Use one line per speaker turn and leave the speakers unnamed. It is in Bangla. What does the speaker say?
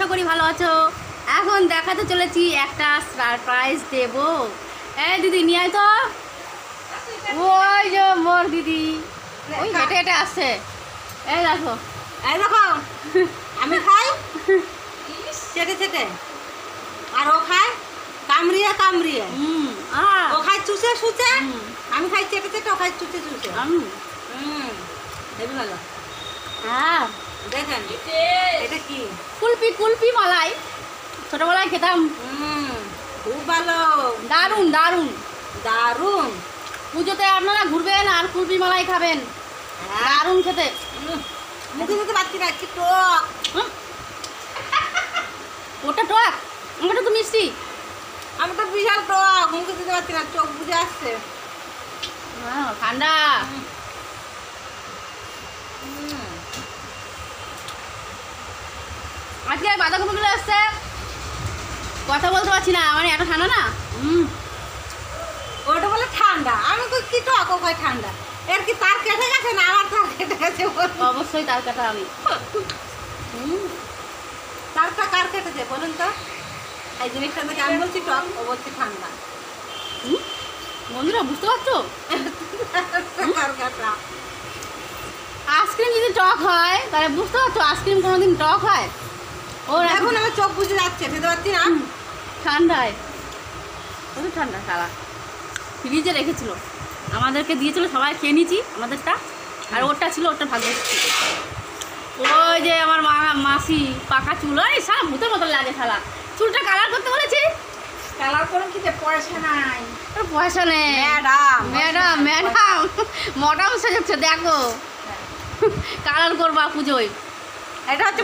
আশা করি ভালো আছো। এখন দেখাতে চলেছি একটা সারপ্রাইজ দেব। এই দিদি নিয়ে আয় তো। ওই যে মোর দিদি ওই হেঁটে হেঁটে আসছে। এই দেখো,
এই দেখো আমি খাই চেটে চেটে, আর ও খায় কামড়িয়ে কামড়িয়ে। ও খায় চুষে সুচে, আমি খাই চেটে চেটে, ও খাই চুষে চুষে। হেবি ভালো।
হ্যাঁ
দেখেন এটা কি
কুলপি, কুলপি মালাই ছোটবেলায় খেতাম।
খুব ভালো,
দারুণ দারুণ
দারুণ।
পুজোতে আপনারা ঘুরবেন আর কুলপি মালাই খাবেন, দারুণ খেতে।
মুখে দিতে পারছি না, কি টক।
ওটা টক, ওটা তো মিষ্টি।
আমি তো বিশাল টক, মুখে দিতে পারছি না, চোখ বুঝে আসছে।
ঠান্ডা। আজকে বাঁধাকপিগুলো এসছে, কথা বলতে পারছি না, মানে এত ঠান্ডা না।
ওটা বলে ঠান্ডা, আমি তো কি টক, ও খাই ঠান্ডা। এর কি তার কেটে গেছে না? আমার তার কেটে গেছে।
অবশ্যই তার কাটা আমি।
তারটা কার কেটেছে বলুন তো? এই জিনিসটা থেকে আমি বলছি টক, ও বলছি ঠান্ডা।
বন্ধুরা বুঝতে পারছো?
কার কাটা?
আইসক্রিম যদি টক হয় তাহলে বুঝতে পারছো আইসক্রিম কোনোদিন টক হয়? ওর
এখন আমার চোখ বুঝে যাচ্ছে, খেতে পারছি না।
ঠান্ডায় প্রচুর ঠান্ডা, সারা ফ্রিজে রেখেছিল, আমাদেরকে দিয়েছিল, সবাই খেয়ে নিয়েছি আমাদেরটা, আর ওরটা ছিল, ওরটা ভাগ্যে। ওই যে আমার মাসি পাকা চুল, ওই সারা ভূতের মতো লাগে, শালা চুলটা কালার করতে বলেছি,
কালার করুন, কি পয়সা নাই।
পয়সা নেই।
ম্যাডাম
ম্যাডাম ম্যাডাম মডাম সেজেছে, দেখো কালার করবা পুজোয়।
এটা হচ্ছে